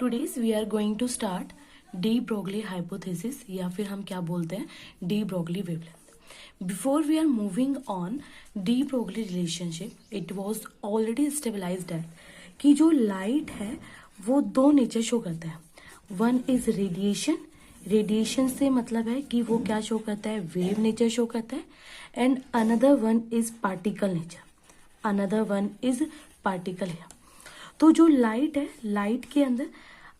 Today's we are going to start de Broglie hypothesis या फिर हम क्या बोलते हैं de Broglie wavelength. Before we are moving on de Broglie relationship it was already stabilised that कि जो light है वो दो नेचर शो करता है. One is radiation. रेडिएशन से मतलब है कि वो क्या शो करता है, वेव नेचर शो करता है. And another one is particle nature. Another one is particle है. तो जो लाइट है, लाइट के अंदर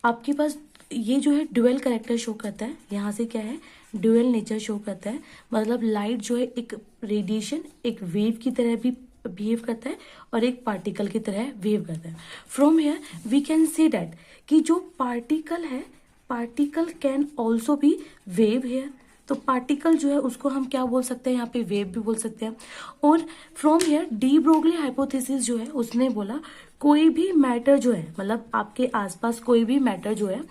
आपके पास ये जो है ड्यूअल कैरेक्टर शो करता है. यहाँ से क्या है, ड्यूअल नेचर शो करता है. मतलब लाइट जो है एक रेडिएशन, एक वेव की तरह भी बिहेव करता है और एक पार्टिकल की तरह बिहेव करता है. From here we can say that कि जो पार्टिकल है, particle can also be wave here. तो पार्टिकल जो है उसको हम क्या बोल सकते हैं, यहाँ पे वेव भी बोल सकते हैं. और from here D Broglie hypothesis जो है उसने बोला कोई भी मैटर जो है, मतलब आपके आसपास कोई भी मैटर जो है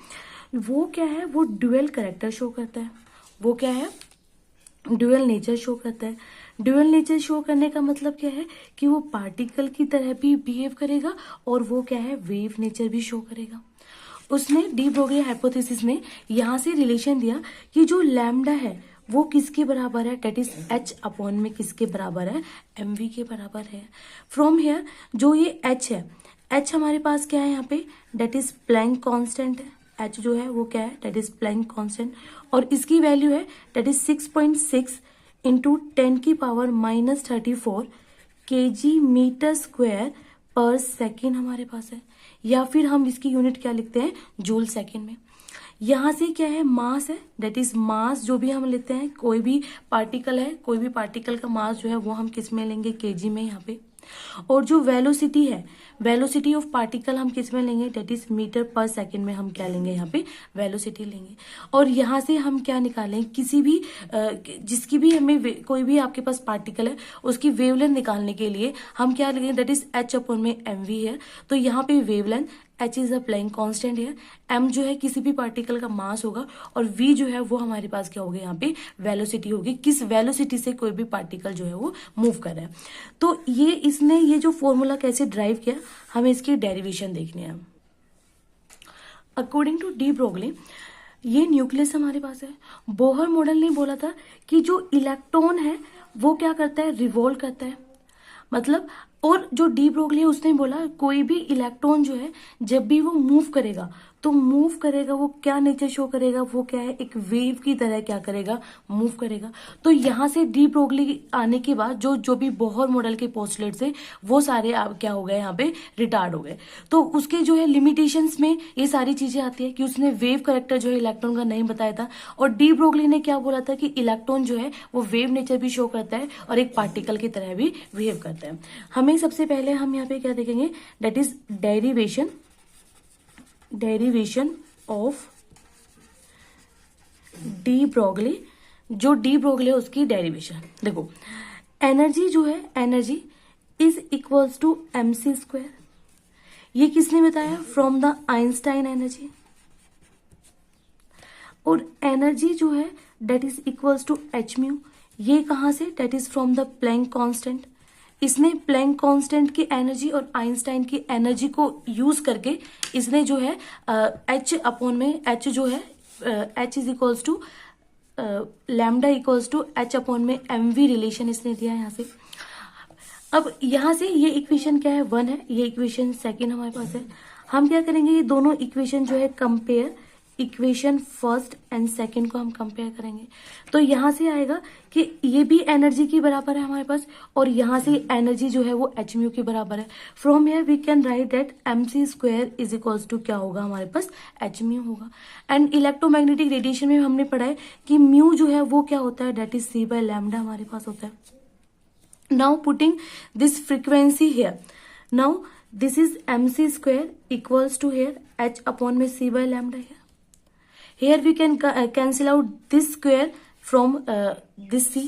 वो क्या है, वो ड्यूअल कैरेक्टर शो करता है. वो क्या है, ड्यूअल नेचर शो करता है. ड्यूअल नेचर शो करने का मतलब क्या है कि वो पार्टिकल की तरह भी बिहेव करेगा और वो क्या है, वेव नेचर भी शो करेगा. उसने डी ब्रोगली हाइपोथेसिस में यहां से रिलेशन दिया कि जो लैम्डा है वो किसके बराबर है, डेट इज एच अपॉन में किसके बराबर है, एमवी के बराबर है. फ्रॉम हियर जो ये एच है, एच हमारे पास क्या है यहाँ पे, डेट इज प्लैंक कांस्टेंट है. एच जो है वो क्या है, डेट इज प्लैंक कांस्टेंट. और इसकी वैल्यू है that is 6.6 into 10⁻⁻34 kg metre square per second हमारे पास है. या फिर हम इसकी यूनिट क्या लिखते हैं, जूल सेकेंड में. यहाँ से क्या है, मास है, डेट इज मास जो भी हम लेते हैं, कोई भी पार्टिकल है, कोई भी पार्टिकल का मास जो है वो हम किस में लेंगे, केजी में यहाँ पे. और जो वेलोसिटी है, वेलोसिटी ऑफ पार्टिकल हम किस में लेंगे, that is metre per second में हम क्या लेंगे, यहाँ पे वेलोसिटी लेंगे. और यहाँ से हम क्या निकालें, किसी भी जिसकी भी हमें कोई भी आपके पास पार्टिकल है उसकी वेवलेंथ निकालने के लिए हम क्या लेंगे, डेट इज एच अपॉन में एम वी है. तो यहाँ पे wavelength H is a Planck constant है, एम जो है किसी भी पार्टिकल का मास होगा और वी जो है वो हमारे पास क्या होगा, यहाँ पे वेलोसिटी होगी, किस वेलोसिटी से कोई भी पार्टिकल जो है वो मूव कर रहा है. तो ये इसने ये जो फॉर्मूला कैसे ड्राइव किया, हमें इसकी डेरिवेशन देखनी है. अकॉर्डिंग टू डी ब्रोगली ये न्यूक्लियस हमारे पास है. बोहर मॉडल ने बोला था कि जो इलेक्ट्रॉन है वो क्या करता है, रिवॉल्व करता है. मतलब और जो डी ब्रोगली है उसने बोला कोई भी इलेक्ट्रॉन जो है जब भी वो मूव करेगा तो मूव करेगा वो क्या नेचर शो करेगा, वो क्या है, एक वेव की तरह क्या करेगा, मूव करेगा. तो यहाँ से डी ब्रोगली आने के बाद जो भी बोहर मॉडल के पोस्टुलेट थे वो सारे क्या हो गए, यहाँ पे रिटार्ड हो गए. तो उसके जो है लिमिटेशंस में ये सारी चीजें आती है कि उसने वेव करेक्टर जो है इलेक्ट्रॉन का नहीं बताया था. और डी ब्रोगली ने क्या बोला था कि इलेक्ट्रॉन जो है वो वेव नेचर भी शो करता है और एक पार्टिकल की तरह भी बिहेव करता है. हमें सबसे पहले हम यहाँ पे क्या देखेंगे, that is derivation of de Broglie. जो डी ब्रोगली है उसकी डेरिवेशन देखो. एनर्जी जो है, energy is equals to mc square. ये किसने बताया, फ्रॉम द आइंस्टाइन एनर्जी. और एनर्जी जो है that is equals to H mu. ये कहां से, that is from the Planck constant. इसने प्लैंक कांस्टेंट की एनर्जी और आइंस्टाइन की एनर्जी को यूज करके इसने जो है एच अपॉन में एच जो है H is equals to lambda equals to H upon में एम वी रिलेशन इसने दिया यहाँ से. अब यहाँ से ये इक्वेशन क्या है, 1 है, ये इक्वेशन सेकेंड हमारे पास है. हम क्या करेंगे, ये दोनों इक्वेशन जो है compare, equation first and second को हम कंपेयर करेंगे. तो यहाँ से आएगा कि ये भी एनर्जी की बराबर है हमारे पास और यहाँ से एनर्जी जो है वो एच म्यू की बराबर है. From here we can write that mc square is equals to क्या होगा, हमारे पास एच म्यू होगा. एंड इलेक्ट्रोमैग्नेटिक रेडिएशन में हमने पढ़ा है कि म्यू जो है वो क्या होता है, that is C by lambda हमारे पास होता है. Now putting this frequency here, now this is mc square equals to here h upon में c by lambda here. Here we can cancel out this square from this c.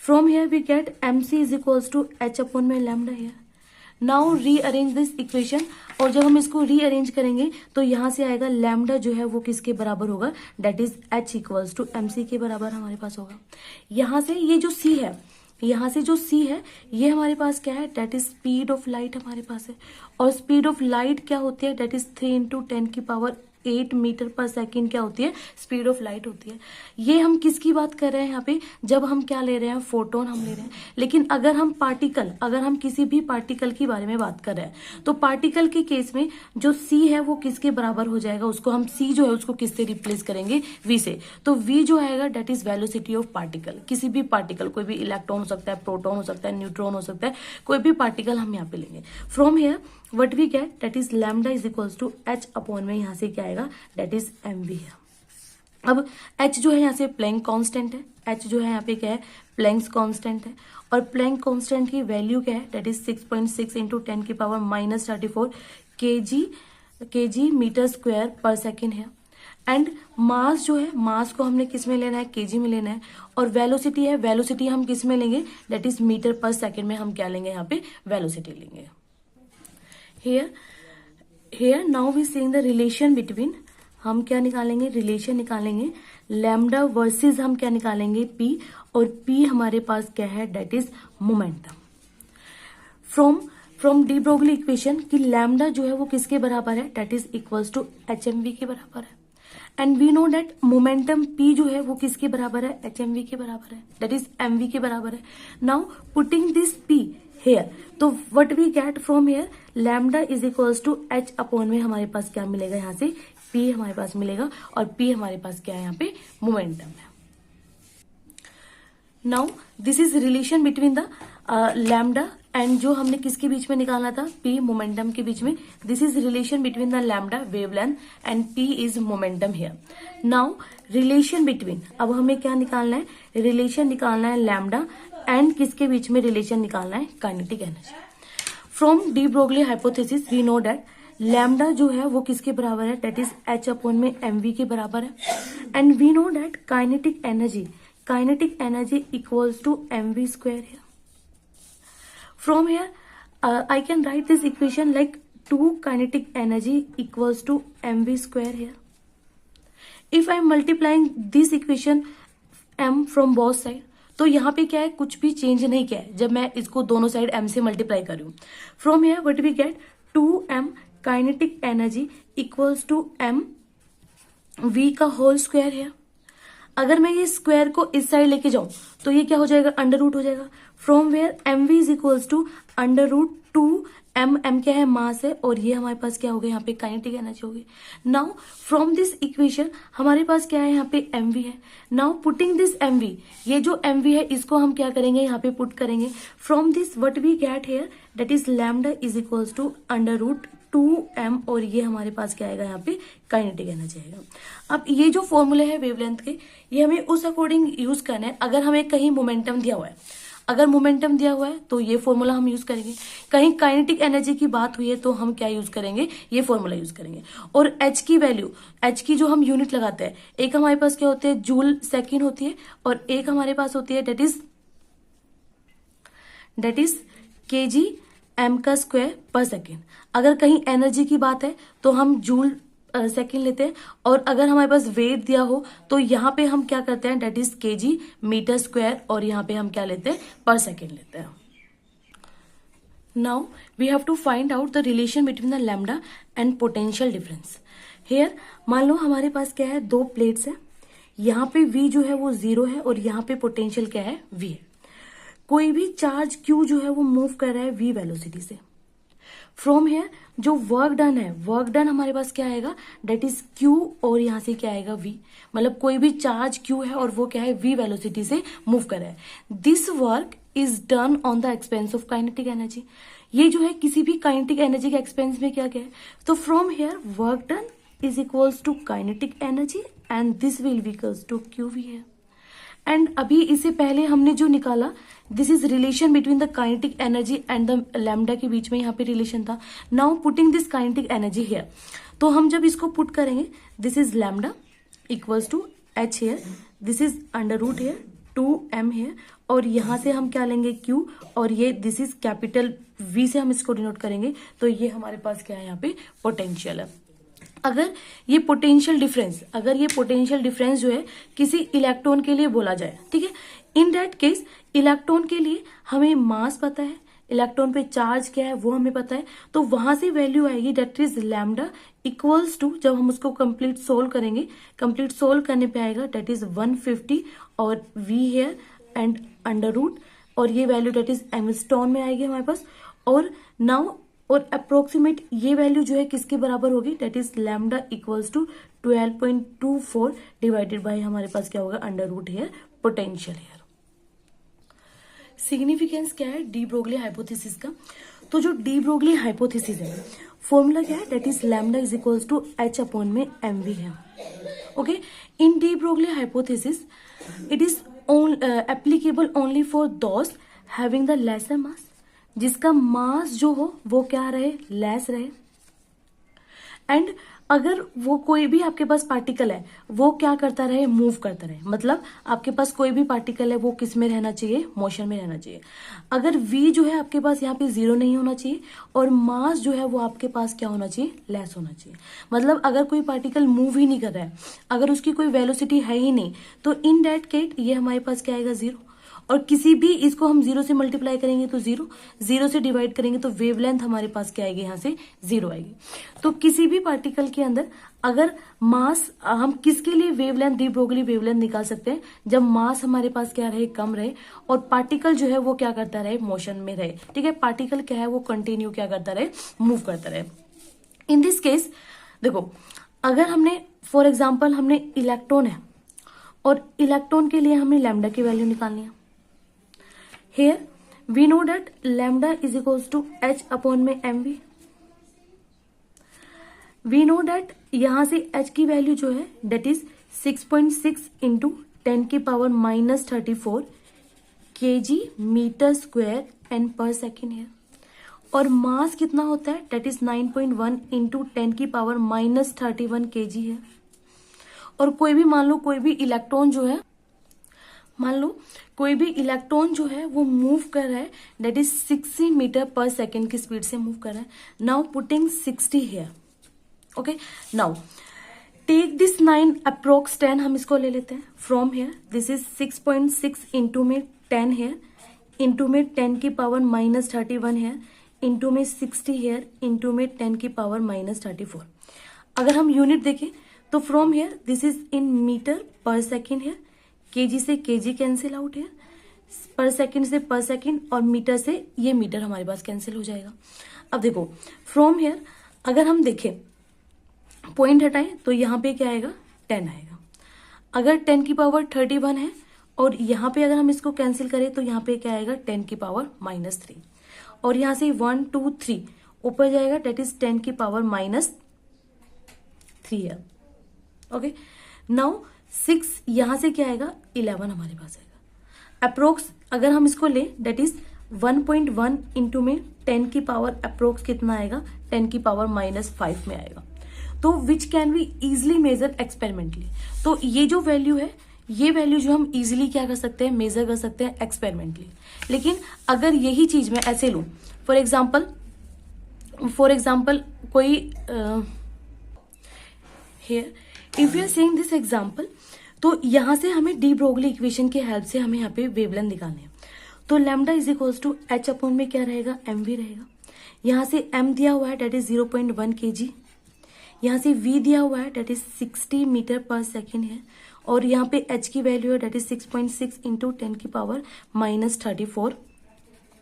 From here we get mc is equals to h upon में lambda here. Now rearrange this equation. और जब हम इसको rearrange करेंगे तो यहाँ से आएगा lambda जो है वो किसके बराबर होगा, that is h equals to mc के बराबर हमारे पास होगा. यहाँ से ये जो c है यहाँ से जो c है ये हमारे पास क्या है, that is speed of light हमारे पास है। और स्पीड ऑफ लाइट क्या होती है, that is 3 × 10⁸ metre per second क्या होती है, स्पीड ऑफ लाइट होती है। ये हम किसकी बात कर रहे हैं यहाँ पे, जब हम क्या ले रहे हैं, फोटोन हम ले रहे हैं। लेकिन अगर हम पार्टिकल, अगर हम किसी भी पार्टिकल के बारे में बात कर रहे हैं तो पार्टिकल के केस में जो c है वो किसके बराबर हो जाएगा, उसको हम c जो है उसको किससे रिप्लेस करेंगे, v से। तो v जो आएगा that is velocity of particle. किसी भी पार्टिकल, कोई भी इलेक्ट्रॉन हो सकता है, प्रोटॉन हो सकता है, न्यूट्रॉन हो सकता है, कोई भी पार्टिकल हम यहाँ पे लेंगे। From here what we get, that is lambda is equals to h upon में यहाँ से क्या आएगा, डेट इज mv है। अब h जो है यहाँ से प्लैंक कांस्टेंट है, h जो है यहाँ पे क्या है, प्लैंक्स कांस्टेंट है। और प्लैंक कांस्टेंट की वैल्यू क्या है, that is 6.6 × 10⁻³ kg metre square per second है। एंड मास जो है, मास को हमने किस में लेना है, केजी में लेना है। और वेलोसिटी है, वेलोसिटी हम किस में लेंगे, that is metre per second में हम क्या लेंगे, यहाँ पे वेलोसिटी लेंगे। here now we seeing the relation between, हम क्या निकालेंगे, रिलेशन निकालेंगे लैम्डा वर्सेस हम क्या निकालेंगे, p। और p हमारे पास क्या है, that is momentum. From de Broglie equation कि लैम्डा जो है वो किसके बराबर है, that is equals to hmv के बराबर है। And we know that momentum p जो है वो किसके बराबर है, hmv के बराबर है, डेट इज mv के बराबर है। Now putting this p here, तो what we get from here, lambda is equals to h upon में हमारे पास क्या मिलेगा, यहाँ से p हमारे पास मिलेगा। और p हमारे पास क्या है, यहाँ पे मोमेंटम है। Now this is relation between the lambda and जो हमने किसके बीच में निकालना था, p मोमेंटम के बीच में। This is relation between the lambda wavelength and p is momentum here. Now relation between, अब हमें क्या निकालना है, रिलेशन निकालना है लैम्डा एंड किसके बीच में रिलेशन निकालना है, kinetic energy. From de Broglie hypothesis we know that lambda जो है वो किसके बराबर है, डेट इज h अपॉन में mv के बराबर है। And we know that kinetic energy equals to mv square है। From here, I can write this equation like 2 kinetic energy equals to mv square here. If I am multiplying this equation m from both side, तो यहाँ पे क्या है, कुछ भी change नहीं किया है जब मैं इसको दोनों साइड m से मल्टीप्लाई कर रही हूँ। From here what we get, 2m kinetic energy equals to m v का होल स्क्वायर है। अगर मैं ये स्क्वायर को इस साइड लेके जाऊं तो ये क्या हो जाएगा, अंडर रूट हो जाएगा। From where mv is equals to √2m, m क्या है, मास है। और ये हमारे पास क्या हो गया, यहाँ पे काइनेटिक एनर्जी होगी। नाउ फ्रॉम दिस इक्वेशन हमारे पास क्या है, यहाँ पे mv है। नाउ पुटिंग दिस mv, ये जो mv है इसको हम क्या करेंगे, यहाँ पे पुट करेंगे। From this what we get here, that is lambda is equals to √2m, और ये हमारे पास क्या आएगा, यहाँ पे काइनेटिक एनर्जी आएगा। अब ये जो फॉर्मूले है वेवलेंथ के, ये हमें उस अकॉर्डिंग यूज करना है। अगर हमें कहीं मोमेंटम दिया हुआ है, अगर मोमेंटम दिया हुआ है तो ये फॉर्मूला हम यूज करेंगे। कहीं काइनेटिक एनर्जी की बात हुई है तो हम क्या यूज करेंगे, ये फॉर्मूला यूज करेंगे। और h की वैल्यू, h की जो हम यूनिट लगाते हैं, एक हमारे पास क्या होती है, जूल सेकेंड होती है, और एक हमारे पास होती है डेट इज kg m का स्क्वायर पर सेकेंड। अगर कहीं एनर्जी की बात है तो हम जूल सेकेंड लेते हैं, और अगर हमारे पास वेट दिया हो तो यहाँ पे हम क्या करते हैं, that is kg metre square, और यहाँ पे हम क्या लेते हैं, पर सेकेंड लेते हैं। Now we have to find out the relation between the lambda and potential difference. Here मान लो हमारे पास क्या है, दो प्लेट्स है, यहाँ पे v जो है वो 0 है और यहाँ पे पोटेंशियल क्या है, v है। कोई भी चार्ज q जो है वो मूव कर रहा है v वेलोसिटी से। फ्रॉम हेयर जो वर्क डन है, वर्क डन हमारे पास क्या आएगा, डेट इज q, और यहाँ से क्या आएगा v। मतलब कोई भी चार्ज q है और वो क्या है, v वेलोसिटी से मूव कर रहा है। This work is done on the expense of kinetic energy. ये जो है किसी भी काइनेटिक एनर्जी के एक्सपेंस में क्या क्या है। तो from here work done is equals to kinetic energy and this will be equals to qv है। एंड अभी इससे पहले हमने जो निकाला, this is relation between the kinetic energy and the lambda के बीच में यहाँ पे रिलेशन था। Now putting this kinetic energy here, तो हम जब इसको पुट करेंगे, this is lambda equals to h here, this is under root here 2m here, और यहाँ से हम क्या लेंगे q, और ये दिस इज कैपिटल V से हम इसको डिनोट करेंगे। तो ये हमारे पास क्या है, यहाँ पे पोटेंशियल है। अगर ये पोटेंशियल डिफरेंस जो है किसी इलेक्ट्रॉन के लिए बोला जाए, ठीक है, इन दैट केस इलेक्ट्रॉन के लिए हमें मास पता है, इलेक्ट्रॉन पे चार्ज क्या है वो हमें पता है, तो वहां से वैल्यू आएगी that is lambda equals to, जब हम उसको कंप्लीट सोल्व करेंगे, कंप्लीट सोल्व करने पे आएगा दैट इज 150 और V here and under root, और ये वैल्यू दैट इज एंगस्ट्रॉन में आएगी हमारे पास। और नाउ और अप्रोक्सीमेट ये वैल्यू जो है किसके बराबर होगी, that is lambda equals to 12.24 divided by हमारे पास क्या होगा, under root here potential here. Significance क्या है डी ब्रोगली हाइपोथेसिस का, तो जो डी ब्रोगली हाइपोथेसिस है फॉर्मूला क्या है, that is lambda is equals to H upon में एम वी है। Okay, in de Broglie hypothesis it is applicable only for those having the lesser mass, जिसका mass जो हो वो क्या रहे, लेस रहे, एंड अगर वो कोई भी आपके पास पार्टिकल है वो क्या करता रहे, मूव करता रहे, मतलब आपके पास कोई भी पार्टिकल है वो किस में रहना चाहिए, मोशन में रहना चाहिए। अगर v जो है आपके पास यहाँ पे 0 नहीं होना चाहिए और मास जो है वो आपके पास क्या होना चाहिए, लेस होना चाहिए। मतलब अगर कोई पार्टिकल मूव ही नहीं कर रहा है, अगर उसकी कोई वेलोसिटी है ही नहीं, तो इन दैट केस ये हमारे पास क्या आएगा, 0। और किसी भी इसको हम 0 से मल्टीप्लाई करेंगे तो 0, 0 से डिवाइड करेंगे तो वेवलेंथ हमारे पास क्या आएगी, यहाँ से 0 आएगी। तो किसी भी पार्टिकल के अंदर अगर मास, हम किसके लिए वेवलेंथ, डी ब्रोगली वेवलेंथ निकाल सकते हैं, जब मास हमारे पास क्या रहे, कम रहे, और पार्टिकल जो है वो क्या करता रहे, मोशन में रहे, ठीक है, पार्टिकल क्या है वो कंटिन्यू क्या करता रहे, मूव करता रहे। इन दिस केस देखो, अगर हमने फॉर एग्जाम्पल हमने इलेक्ट्रॉन है और इलेक्ट्रॉन के लिए हमें लैम्डा की वैल्यू निकालनी है। Here we know that lambda is equals to h upon में mv। We know that यहाँ से h की वैल्यू जो है that is 6.6 into 10 की power -34 kg metre square and per second है, और मास कितना होता है, that is 9.1 into 10 की पावर -31 kg है। और कोई भी मान लो कोई भी इलेक्ट्रॉन जो है, मान लो कोई भी इलेक्ट्रॉन जो है वो मूव कर रहा है that is 60 metre per second की स्पीड से मूव कर रहा है। Now putting 60 here, okay, now take this 9 approx 10, हम इसको ले लेते हैं फ्रॉम हियर, दिस इज 6.6 इंटू में 10 हेयर, इंटू में 10 की पावर -31 हेयर, इंटू में 60 हेयर, इंटू में 10 की पावर -34। अगर हम यूनिट देखें तो from here this is in metre per second here, kg से केजी कैंसिल आउट है, पर सेकंड से पर सेकंड, और मीटर से ये मीटर हमारे पास कैंसिल हो जाएगा। अब देखो फ्रॉम हियर अगर हम देखें पॉइंट हटाएं तो यहाँ पे क्या आएगा, 10 आएगा। अगर 10 की पावर 31 है और यहाँ पे अगर हम इसको कैंसिल करें तो यहाँ पे क्या आएगा, 10 की पावर -3, और यहाँ से 1 2 3 ऊपर जाएगा दैट इज 10 की पावर -3 है। ओके, नाउ 6 यहां से क्या आएगा, 11 हमारे पास आएगा। अप्रोक्स अगर हम इसको ले दैट इज 1.1 इंटू में 10 की पावर अप्रोक्स कितना आएगा, 10 की पावर -5 में आएगा। तो which can be easily measure experimentally. तो ये जो वैल्यू है, ये वैल्यू जो हम इजिली क्या कर सकते हैं, मेजर कर सकते हैं एक्सपेरिमेंटली। लेकिन अगर यही चीज मैं ऐसे लूं, फॉर एग्जाम्पल कोई here if you are saying this example, तो यहां से हमें डी ब्रोगली इक्वेशन की हेल्प से हमें यहाँ पे वेवलेंथ निकालने हैं। तो lambda is equals to H upon में क्या रहेगा, एम वी रहेगा। यहाँ से एम दिया हुआ है डेट इज 0.1 kg, यहाँ से वी दिया हुआ है that is 60 metre per second है, और यहाँ पे एच की वैल्यू है डेट इज 6.6 इंटू 10 की power -34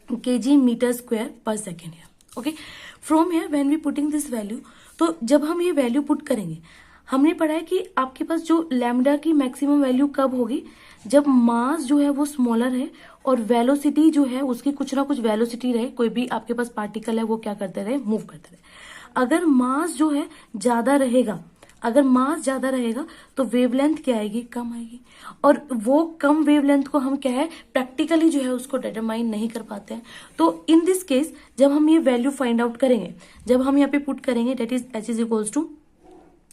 kg metre square per second है। Okay, from here when we putting this value, तो जब हम ये वैल्यू पुट करेंगे, हमने पढ़ा है कि आपके पास जो लैम्डा की मैक्सिमम वैल्यू कब होगी, जब मास जो है वो स्मॉलर है और वेलोसिटी जो है उसकी कुछ ना कुछ वेलोसिटी रहे, कोई भी आपके पास पार्टिकल है वो क्या करते रहे, मूव करते रहे। अगर मास जो है ज्यादा रहेगा, अगर मास ज्यादा रहेगा तो वेवलेंथ क्या आएगी, कम आएगी, और वो कम वेवलेंथ को हम क्या है प्रैक्टिकली जो है उसको डिटरमाइन नहीं कर पाते हैं। तो इन दिस केस जब हम ये वैल्यू फाइंड आउट करेंगे, जब हम यहाँ पे पुट करेंगे that is H is equals to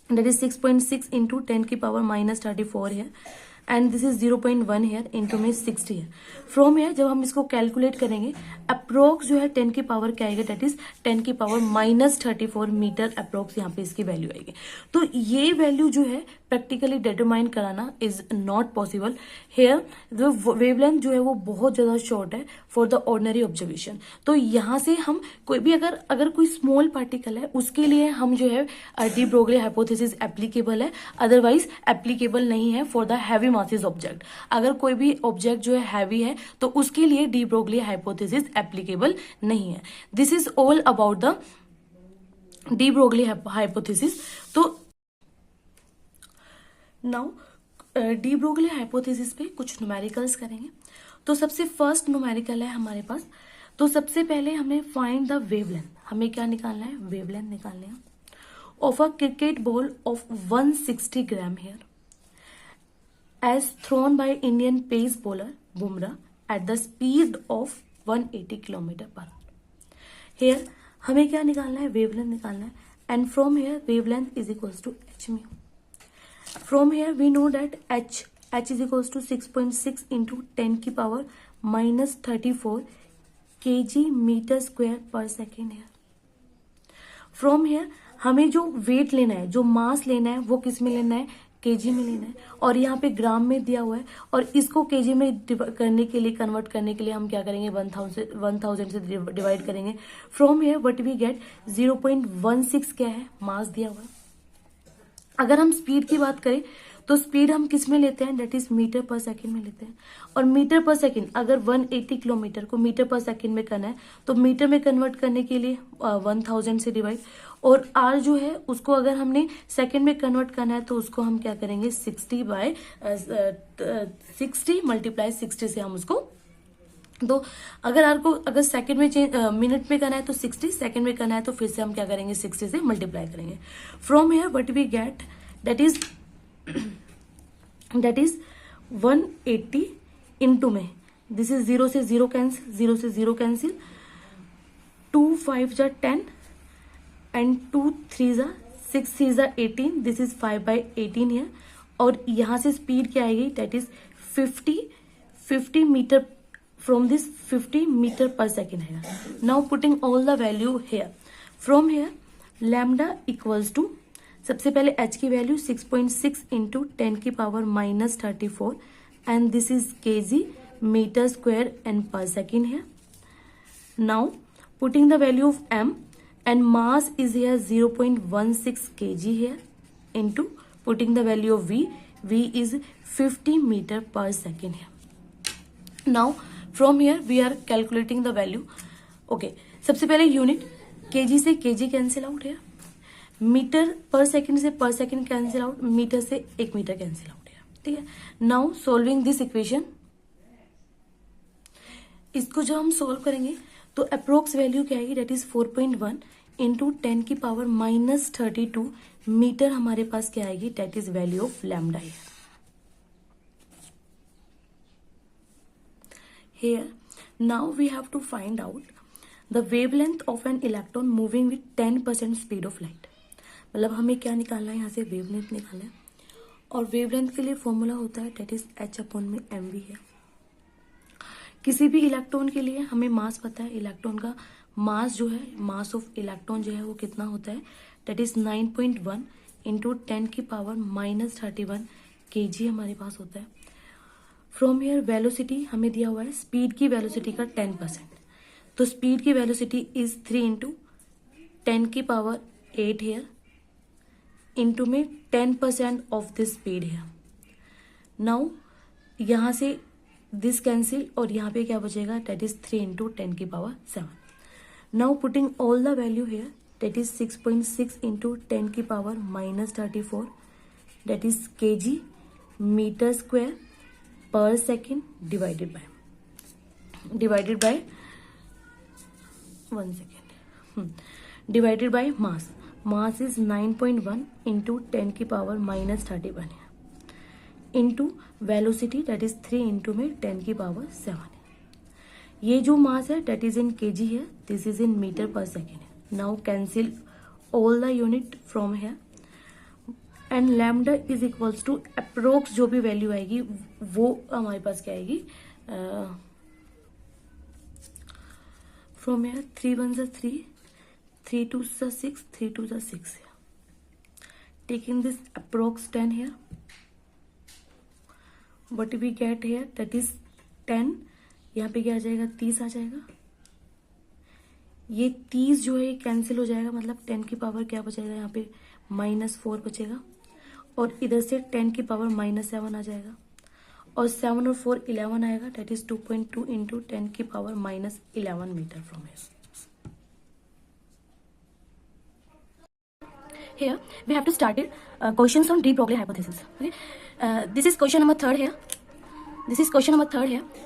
that is 6.6 into 10 की पावर -34 है, and this is 0.1 here, into में 60 है। फ्रॉम हेयर जब हम इसको कैलकुलेट करेंगे अप्रोक्स जो है 10 की पावर क्या आएगा, दैट इज 10 की पावर -34 मीटर अप्रोक्स यहाँ पे इसकी वैल्यू आएगी। तो ये वैल्यू जो है प्रैक्टिकली डिटरमाइन कराना इज नॉट पॉसिबल। हेयर जो वेवलेंथ जो है वो बहुत ज्यादा शॉर्ट है फॉर द ऑर्डिनरी ऑब्जर्वेशन। तो यहाँ से हम कोई भी अगर कोई स्मॉल पार्टिकल है उसके लिए हम जो है डी ब्रोगली हाइपोथेसिस एप्लीकेबल है, अदरवाइज एप्लीकेबल नहीं है for the heavy masses object. अगर कोई भी ऑब्जेक्ट जो है हैवी है तो उसके लिए डी ब्रोगली हाइपोथेसिस एप्लीकेबल नहीं है। This is all about the D Broglie hypothesis. तो नाउ डी ब्रोगली हाइपोथेसिस पे कुछ न्यूमेरिकल्स करेंगे। तो सबसे फर्स्ट न्यूमेरिकल है हमारे पास। तो सबसे पहले हमें फाइंड द वेवलेंथ, हमें क्या निकालना है, वेवलेंथ निकालना है of a cricket ball of 160 gram here as thrown by Indian pace bowler Bumrah at the speed of 180 kilometre per hour. Here हमें क्या निकालना है, वेवलेंथ निकालना है। And from here wavelength is equals to H mu. From here we know that h is equals to 6.6 into 10 की power -34 kg metre square per second है। From here हमें जो वेट लेना है, जो मास लेना है वो किस में लेना है, केजी में लेना है। और यहाँ पे ग्राम में दिया हुआ है और इसको केजी में करने के लिए, कन्वर्ट करने के लिए हम क्या करेंगे, 1000 से डिवाइड करेंगे। From here what we get 0.16 क्या है, मास दिया हुआ है। अगर हम स्पीड की बात करें तो स्पीड हम किस में लेते हैं, that is metre per second में लेते हैं। और मीटर पर सेकंड अगर 180 किलोमीटर को मीटर पर सेकंड में करना है तो मीटर में कन्वर्ट करने के लिए 1000 से डिवाइड, और आर जो है उसको अगर हमने सेकंड में कन्वर्ट करना है तो उसको हम क्या करेंगे 60 मल्टीप्लाई 60 से हम उसको, तो अगर आर को अगर सेकंड में चेंज मिनट में करना है तो 60, सेकंड में करना है तो फिर से हम क्या करेंगे 60 से मल्टीप्लाई करेंगे। From here what we get that is 180 into में दिस इज 0 से 0 कैंसिल, 0 से 0 कैंसिल, 2 5 जा 10 एंड 2 3 जा 6 3 जा 18, दिस इज 5/18 है। और यहां से स्पीड क्या आएगी, that is 50 metre, from this 50 meter per second है। now putting all the value here, from here lambda equals to सबसे पहले h की वैल्यू 6.6 इंटू 10 की power -34 and this is kg metre square and per second है। now putting the value of m and mass is here 0.16 kg here into putting the value of v is 50 meter per second here। now from here we are calculating the value. Okay, सबसे पहले unit kg से kg cancel out है, metre per second से per second cancel out, metre से 1 metre cancel out है। ठीक है, now solving this equation, इसको जब हम सॉल्व करेंगे तो अप्रोक्स वैल्यू क्या आएगी, दैट इज 4.1 इंटू 10 की पावर -32 मीटर हमारे पास क्या आएगी, that is value of lambda है। Here, now we have to find out the wavelength of an electron moving with 10% speed of light। मतलब हमें क्या निकालना है, यहाँ से वेवलेंथ निकालना है। और वेवलेंथ के लिए फॉर्मूला होता है डेट इज h/mv है। किसी भी इलेक्ट्रॉन के लिए हमें मास पता है, इलेक्ट्रॉन का मास जो है, मास ऑफ इलेक्ट्रॉन जो है वो कितना होता है, डेट इज 9.1 इंटू 10 की पावर -31 kg हमारे पास होता है। फ्रॉम हेयर वेलोसिटी हमें दिया हुआ है, स्पीड की वेलोसिटी का 10%, तो स्पीड की वेलोसिटी इज 3 इंटू 10 की पावर 8 हेयर इंटू में 10% ऑफ दिस स्पीड है। नाउ यहां से दिस कैंसिल और यहाँ पे क्या बचेगा, डेट इज 3 इंटू 10 की power 7। Now putting all the value here, that is 6.6 into 10 की power -34, that is kg metre square per second divided by 1 second divided by mass. Mass is 9.1 into 10 की power -31 है into velocity that is 3 into में 10 की power 7 है। ये जो mass है that is in kg है, this is in metre per second है। Now cancel all the unit from here, and lambda is equals to approx जो भी वैल्यू आएगी वो हमारे पास क्या आएगी, फ्रॉम हियर 3 1 जा 3, 3 2 जा 6, 3 2 जा 6, taking this approx 10 here, what we get here that is 10, यहाँ पे क्या आ जाएगा 30 आ जाएगा, ये 30 जो है ये कैंसिल हो जाएगा, मतलब 10 की पावर क्या बचेगा यहाँ पे -4 बचेगा, और इधर से 10 की पावर -7 आ जाएगा, और 7 और 4 11 आएगा, डेट इज 2.2 इंटू 10 की power -11 metre from here we have to start it questions on de Broglie hypothesis. Okay, this is question number 3 here.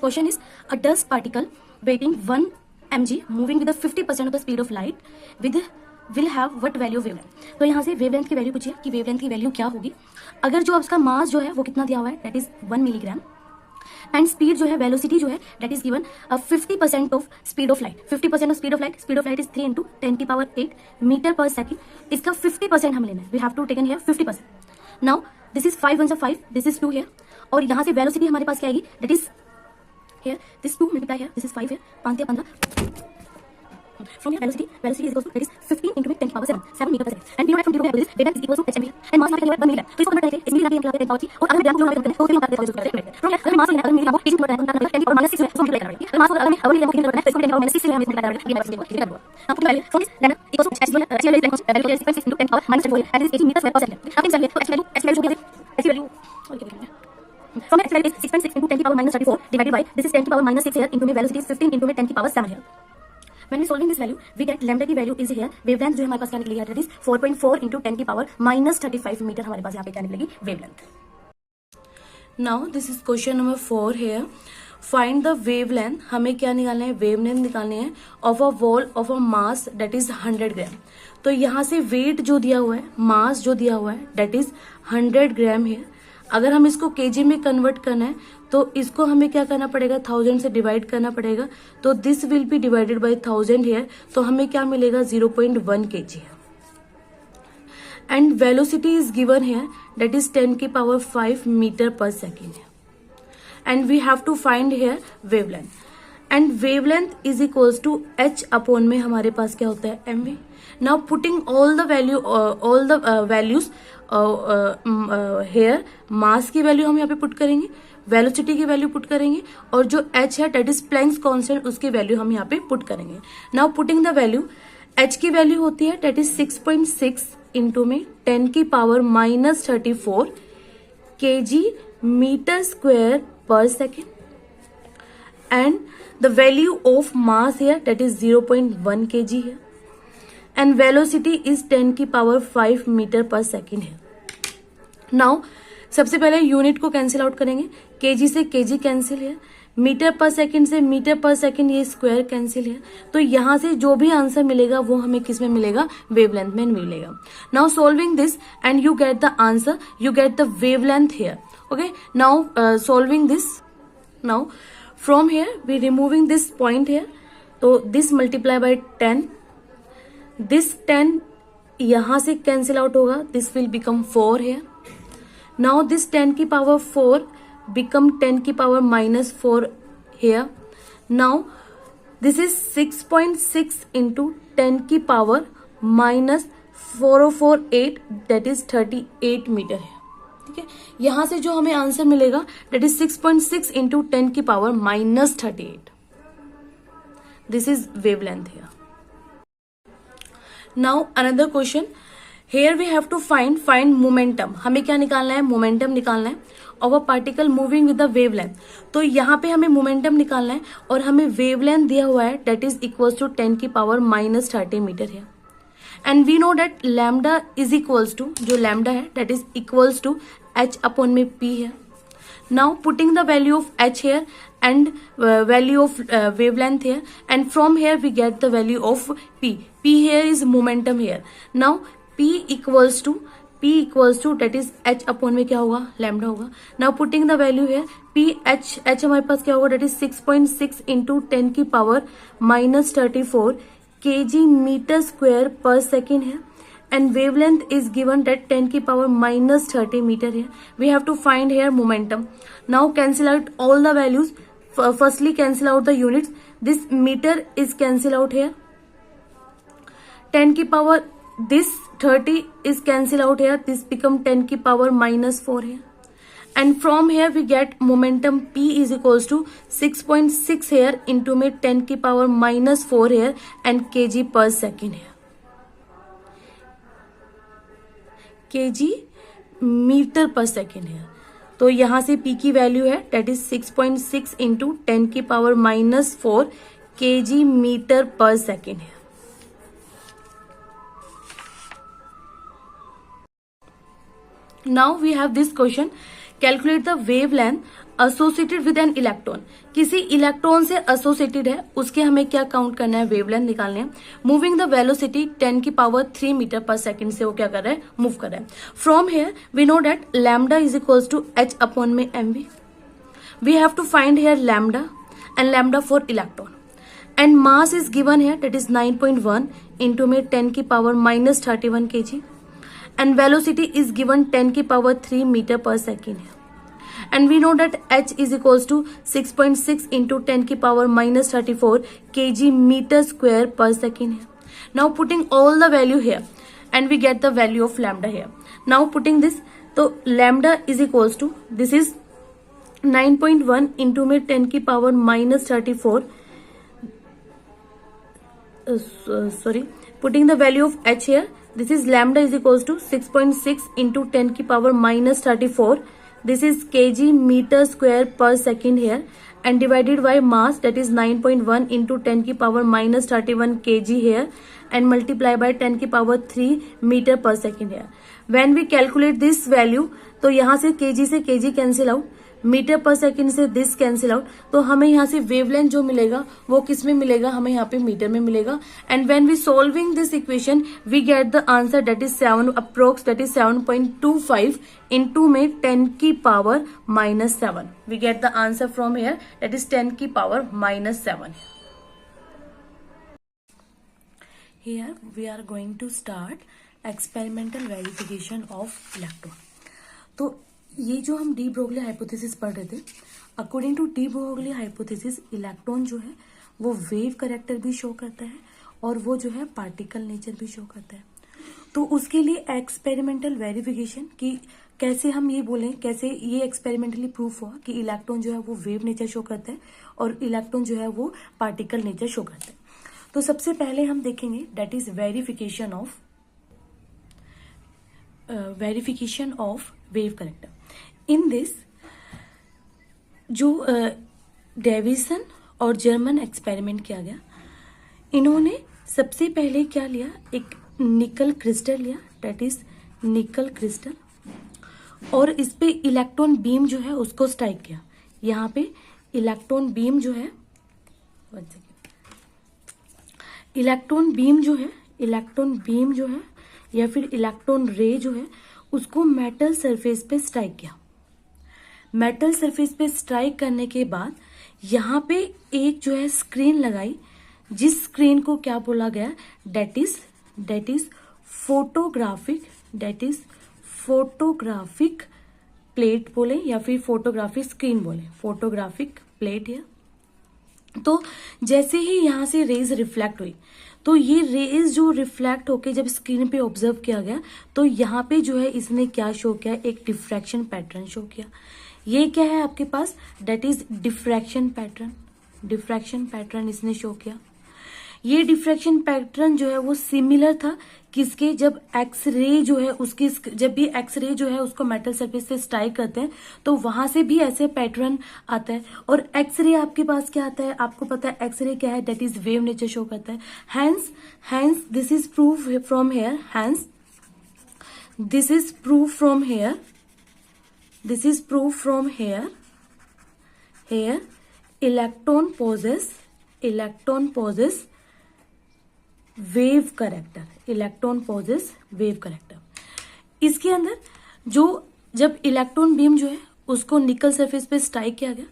Question is a dust particle weighing 1 mg moving with a 50% of the speed of light with will have what value of wavelength. तो यहाँ से wavelength की value पूछिए कि wavelength की value क्या होगी, अगर जो उसका मास जो है वो कितना दिया हुआ है that is 1 milligram, and speed जो है वेलोसिटी जो है that is given 50% of speed of light, 50% of speed of light is 3 into 10 की पावर 8 मीटर पर सेकेंड, इसका 50% हम लेना है, we have to taken here 50%. Now this is 5 1 जा 5, दिस इज 2 हियर, और यहाँ से वेलोसिटी हमारे पास क्या आएगी that is here this 2 multiply here this is 5 here, 5 या 15 from here velocity is equals to that is 15 into 10 power 7 meter per second, and we know that from de Broglie hypothesis wavelength is equals to h mv and mass हमारा 1 milligram, तो इसको convert करके इस milligram की हम करते हैं 10 power 3, और अगर ग्राम को हम करते हैं तो फिर हम करते हैं from here अगर मास अगर मिलीग्राम को 30 करते हैं 10 की पावर -6 उसको मल्टीप्लाई करना है, मास अगर हमें मिलीग्राम को करना है तो इसको 10 की पावर -6 से हम मल्टीप्लाई करना है, अब तो value from this then equals to h value is 6.6 into 10 power -24 and is 80 meters per second. अब चलिए तो h value जो भी है h value from h value is 6.6 into 10 की power -34 divided by this is 10 की power -6 here into velocity is 15 into 10 की power 7 here. When we solving this value, we get lambda की वैल्यू इज here, वेवलेंथ जो हमारे पास क्या निकलेगी that is 4.4 into 10 की पावर -35 मीटर हमारे पास यहाँ पे क्या निकलेगी wavelength. Now this is question number 4 here. Find the wavelength, हमें क्या निकालना है वेवलेंथ निकालनी है of a wall of a mass that is 100 ग्राम. तो यहाँ से वेट जो दिया हुआ है, मास जो दिया हुआ है दैट इज 100 ग्राम है. अगर हम इसको केजी में कन्वर्ट करना है तो इसको हमें क्या करना पड़ेगा 1000 से डिवाइड करना पड़ेगा, तो this will be divided by 1000 here, तो हमें क्या मिलेगा 0.1 kg है. And velocity is given here that is 10 की पावर 5 मीटर पर सेकेंड है, and we have to find here wavelength, and wavelength is equals to h upon में हमारे पास क्या होता है mv. Now putting all the values here, mass की value हम यहाँ पे पुट करेंगे, वेलोसिटी की वैल्यू पुट करेंगे, और जो h है दैट इज प्लैंक्स कांस्टेंट उसकी वैल्यू हम यहाँ पे पुट करेंगे. Now putting the value, h की वैल्यू होती है दैट इज 6.6 इंटू में 10 की power -34 kg metre square per second, and the value of mass here that is 0.1 kg है, एंड वेलोसिटी इज 10 की पावर 5 मीटर पर सेकेंड है. Now सबसे पहले यूनिट को कैंसिल आउट करेंगे, केजी से केजी कैंसिल है, मीटर पर सेकंड से मीटर पर सेकंड ये स्क्वायर कैंसिल है, तो यहां से जो भी आंसर मिलेगा वो हमें किस में मिलेगा वेवलेंथ में मिलेगा. Now solving this and you get the answer, you get the wavelength here. Okay, now solving this, now from here we removing this point here, तो दिस मल्टीप्लाई बाय 10, दिस 10 यहां से कैंसिल आउट होगा, this will become 4 here. Now this 10 की power 4 become 10 की power -4 here. Now this is 6.6 into 10 की power -4048 that is 38 metre है. ठीक है, यहां से जो हमें आंसर मिलेगा that is 6.6 into 10 की power -38. This is wavelength here. Now another question. Here we have to find momentum. हमें क्या निकालना है मोमेंटम निकालना है of a particle moving with the wavelength. तो यहाँ पे हमें मोमेंटम निकालना है और हमें वेवलेंथ दिया हुआ है दैट इज इक्वल्स टू 10 की पावर -30 मीटर है, and we know that lambda is equals to, जो लैम्डा है that is equals to h upon में p है. Now putting the value of h here and value of wavelength here, and from here we get the value of p. p here is momentum here. Now P equals to that is h upon में क्या होगा lambda होगा. Now putting the value है p h हमारे पास क्या होगा that is 6.6 into 10 की power -34 kg metre square per second है, and wavelength is given at 10 की power minus 30 meter here. We have to find here momentum. Now cancel out all the values. Firstly cancel out the units. This meter is cancel out here. 10 की power this 30 is cancel out here. This become 10 की power minus 4 here. And from here we get momentum P is equals to 6.6 here into में 10 की power minus 4 here and kg per second here. kg metre per second है. तो यहां से P की value है that is 6.6 into 10 की power minus 4 kg metre per second है. Now we have this question, calculate the wavelength associated with an electron. किसी electron से एसोसिएटेड है, उसके हमें क्या काउंट करना है, वेवलेंथ निकालने हैं. मूविंग द वेलोसिटी 10 की पावर 3 मीटर पर सेकंड से वो क्या कर रहा है, मूव कर रहा है. From here we know that lambda is equals to h upon में mv. We have to find here lambda and lambda for electron. And mass is given here that is 9.1 into में 10 की power minus 31 kg. And velocity is given 10 की power 3 meter per second है. And we know that h is equals to 6.6 into 10 की power minus 34 kg meter square per second है. Now putting all the value here and we get the value of lambda here. Now putting this, तो lambda is equals to this is 9.1 into में 10 की power minus 34 putting the value of h here. This is lambda is equals to 6.6 into 10 की power minus 34. This is kg meter square per second here and divided by mass that is 9.1 into 10 की power minus 31 kg here and multiply by 10 की power 3 meter per second here. When we calculate this value, तो यहाँ से kg cancel out, metre per second से this cancel out, तो हमें यहाँ से वेवलेंथ जो मिलेगा वो किस में मिलेगा, हमें यहाँ पे मीटर में मिलेगा. And when we solving this equation we get the answer that is 7 approx that is 7.25 into में 10 की power minus 7. We get the answer from here that is 10 की power minus 7. Here we are going to start experimental verification of electron. तो ये जो हम D Broglie hypothesis पढ़ रहे थे, according to de Broglie hypothesis electron जो है वो वेव कैरेक्टर भी शो करता है और वो जो है पार्टिकल नेचर भी शो करता है. तो उसके लिए एक्सपेरिमेंटल वेरिफिकेशन कि कैसे हम ये बोलें, कैसे ये एक्सपेरिमेंटली प्रूफ हुआ कि इलेक्ट्रॉन जो है वो वेव नेचर शो करता है और इलेक्ट्रॉन जो है वो पार्टिकल नेचर शो करता है. तो सबसे पहले हम देखेंगे that is verification of wave character. In this जो डेविसन और जर्मन एक्सपेरिमेंट किया गया, इन्होंने सबसे पहले क्या लिया, एक निकल क्रिस्टल लिया दैट इज निकल क्रिस्टल और इस पे इलेक्ट्रॉन बीम जो है उसको स्ट्राइक किया. यहाँ पे इलेक्ट्रॉन बीम जो है इलेक्ट्रॉन बीम जो है या फिर इलेक्ट्रॉन रे जो है उसको मेटल सरफेस पे स्ट्राइक किया. मेटल सरफेस पे स्ट्राइक करने के बाद यहाँ पे एक जो है स्क्रीन लगाई, जिस स्क्रीन को क्या बोला गया, दैट इज फोटोग्राफिक प्लेट बोले या फिर फोटोग्राफिक स्क्रीन बोले, फोटोग्राफिक प्लेट है. तो जैसे ही यहाँ से रेज रिफ्लेक्ट हुई, तो ये रेज जो रिफ्लेक्ट होके जब स्क्रीन पे ऑब्जर्व किया गया तो यहाँ पे जो है इसने क्या शो किया, एक डिफ्रैक्शन पैटर्न शो किया. ये क्या है आपके पास, दैट इज डिफ्रैक्शन पैटर्न इसने शो किया. ये डिफ्रैक्शन पैटर्न जो है वो सिमिलर था किसके, जब एक्सरे जो है उसकी, जब भी एक्सरे जो है उसको मेटल सरफेस से स्ट्राइक करते हैं तो वहां से भी ऐसे पैटर्न आता है. और एक्सरे आपके पास क्या आता है, आपको पता है एक्सरे क्या है, that is wave nature show करता है. Hence this is proof from here, this is proof from here electron possess wave character. इसके अंदर जो जब इलेक्ट्रॉन बीम जो है उसको निकल सरफेस पे स्ट्राइक किया गया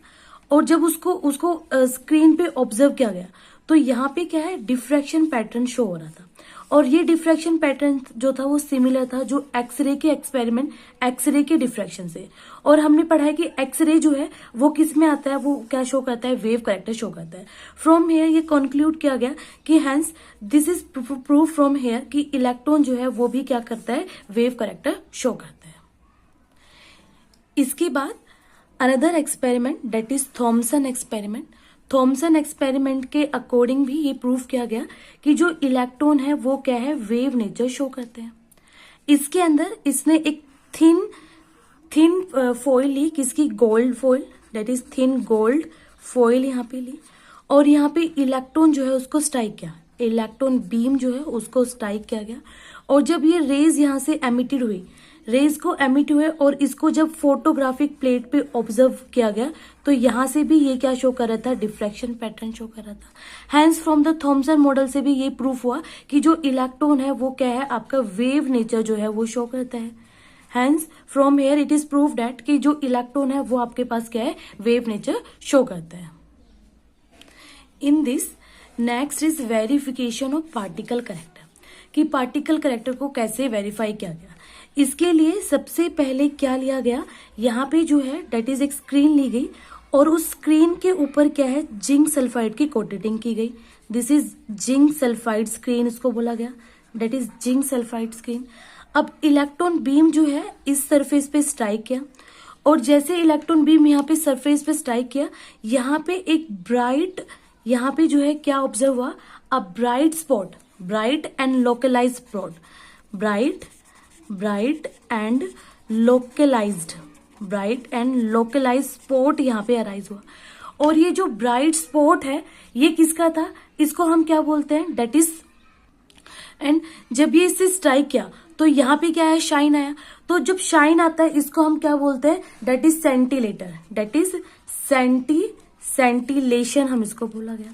और जब उसको स्क्रीन पे ऑब्जर्व किया गया तो यहाँ पे क्या है, डिफ्रैक्शन पैटर्न शो हो रहा था. और ये डिफ्रैक्शन पैटर्न जो था वो सिमिलर था जो एक्सरे के एक्सपेरिमेंट, एक्सरे के डिफ्रैक्शन से। और हमने पढ़ा है कि एक्सरे जो है वो किस में आता है, वो क्या शो करता है, वेव करेक्टर शो करता है। फ्रॉम हेयर ये कंक्लूड किया गया कि hence this is proof from here कि इलेक्ट्रॉन जो है वो भी क्या करता है, वेव करेक्टर शो करता है। इसके बाद another experiment that is Thomson experiment. Thomson experiment के अकॉर्डिंग भी ये प्रूफ किया गया कि जो इलेक्ट्रॉन है वो क्या है, वेव नेचर शो करते हैं। इसके अंदर इसने एक थिन फॉइल ली, किसकी, gold foil, that is thin gold foil यहाँ पे ली, और यहाँ पे इलेक्ट्रॉन जो है उसको स्ट्राइक किया, इलेक्ट्रॉन बीम जो है उसको स्ट्राइक किया गया। और जब ये रेज यहाँ से एमिटेड हुई, रेज को एमिट हुए और इसको जब फोटोग्राफिक प्लेट पे ऑब्जर्व किया गया तो यहाँ से भी ये क्या शो कर रहा था, डिफ्रैक्शन पैटर्न शो कर रहा था। Hence from the Thomson model से भी ये प्रूफ हुआ कि जो इलेक्ट्रॉन है वो क्या है, आपका वेव नेचर जो है वो शो करता है। Hence from here it is proof that कि जो इलेक्ट्रॉन है वो आपके पास क्या है, वेव नेचर शो करता है। In this next is verification of particle character, कि पार्टिकल करेक्टर को कैसे वेरीफाई किया गया। इसके लिए सबसे पहले क्या लिया गया, यहाँ पे जो है डेट इज एक स्क्रीन ली गई और उस स्क्रीन के ऊपर क्या है, जिंक सल्फाइड की कोटेटिंग की गई। This is zinc sulphide screen इसको बोला गया, that is zinc sulphide screen. अब इलेक्ट्रॉन बीम जो है इस सरफेस पे स्ट्राइक किया, और जैसे इलेक्ट्रॉन बीम यहाँ पे सरफेस पे स्ट्राइक किया, यहाँ पे एक ब्राइट, यहाँ पे जो है क्या ऑब्जर्व हुआ, a bright spot, bright and localised spot, bright and localised, bright and localised spot यहाँ पे अराइज हुआ। और ये जो ब्राइट स्पॉट है ये किसका था, इसको हम क्या बोलते हैं, डेट इज, एंड जब ये इससे स्ट्राइक किया तो यहाँ पे क्या है, शाइन आया। तो जब शाइन आता है इसको हम क्या बोलते हैं, डेट इज सेंटीलेटर, डेट इज सेंटीलेशन हम इसको बोला गया।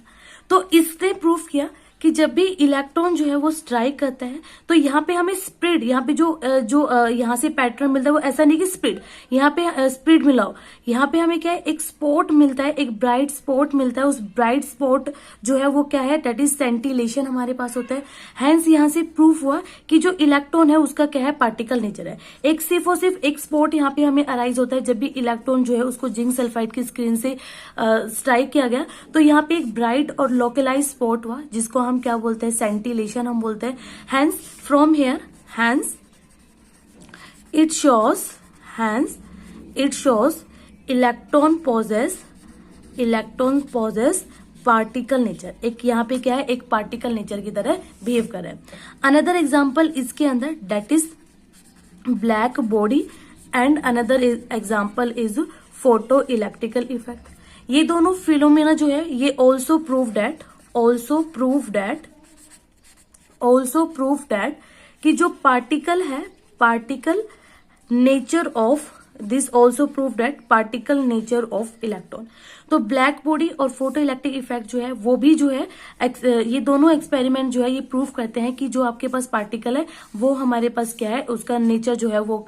तो इसने प्रूफ किया कि जब भी इलेक्ट्रॉन जो है वो स्ट्राइक करता है तो यहाँ पे हमें स्प्रेड, यहाँ पे जो यहाँ से पैटर्न मिलता है वो ऐसा नहीं कि स्प्रेड, यहाँ पे स्प्रेड मिलाओ, यहाँ पे हमें क्या है, एक स्पॉट मिलता है, एक ब्राइट स्पॉट मिलता है। उस ब्राइट स्पॉट जो है वो क्या है, दैट इज सेंटीलेशन हमारे पास होता है। हैंस यहाँ से प्रूफ हुआ कि जो इलेक्ट्रॉन है उसका क्या है, पार्टिकल नेचर है। एक सिर्फ और सिर्फ एक स्पॉट यहाँ पे हमें अराइज होता है जब भी इलेक्ट्रॉन जो है उसको जिंक सल्फाइड की स्क्रीन से स्ट्राइक किया गया, तो यहाँ पे एक ब्राइट और लोकलाइज स्पॉट हुआ जिसको हम क्या बोलते हैं, सेंटीलेशन हम बोलते हैं। Hence from here, hence it shows electron possess particle nature, एक यहाँ पे क्या है, एक पार्टिकल नेचर की तरह बिहेव कर रहा है। अनदर एग्जाम्पल इसके अंदर that is black body and another example is photo electrical effect. ये दोनों फिनोमेना जो है ये ऑल्सो प्रूव दैट कि जो पार्टिकल है, particle nature of this also prove that particle nature of electron. तो ब्लैक बॉडी और फोटो इलेक्ट्रिक इफेक्ट जो है वो भी जो है ये दोनों एक्सपेरिमेंट जो है ये प्रूव करते हैं कि जो आपके पास पार्टिकल है वो हमारे पास क्या है, उसका नेचर जो है वो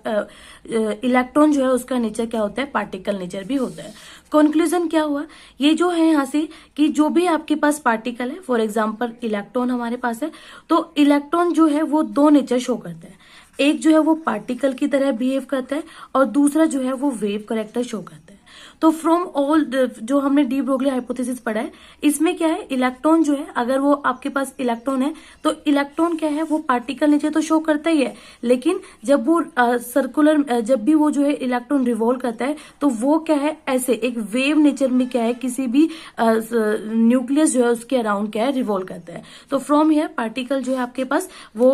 इलेक्ट्रॉन जो है उसका नेचर क्या होता है, पार्टिकल नेचर भी होता है। कंक्लूजन क्या हुआ, ये जो है यहाँ से कि जो भी आपके पास पार्टिकल है, फॉर एग्जाम्पल इलेक्ट्रॉन हमारे पास है, तो इलेक्ट्रॉन जो है वो दो नेचर शो करते हैं। एक जो है वो पार्टिकल की तरह बिहेव करता है और दूसरा जो है वो वेव करेक्टर शो करता है। तो फ्रॉम ऑल जो हमने डी ब्रोगली हाइपोथेसिस पढ़ा है, इसमें क्या है, इलेक्ट्रॉन जो है अगर वो आपके पास इलेक्ट्रॉन है तो इलेक्ट्रॉन क्या है, वो पार्टिकल नेचर तो शो करता ही है, लेकिन जब वो सर्कुलर जब भी वो जो है इलेक्ट्रॉन रिवॉल्व करता है तो वो क्या है, ऐसे एक वेव नेचर में क्या है, किसी भी न्यूक्लियस जो है उसके अराउंड क्या है, रिवॉल्व करता है। तो फ्रॉम हियर पार्टिकल जो है आपके पास वो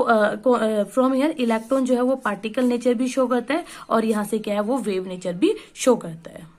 फ्रॉम हियर इलेक्ट्रॉन जो है वो पार्टिकल नेचर भी शो करता है और यहाँ से क्या है वो वेव नेचर भी शो करता है।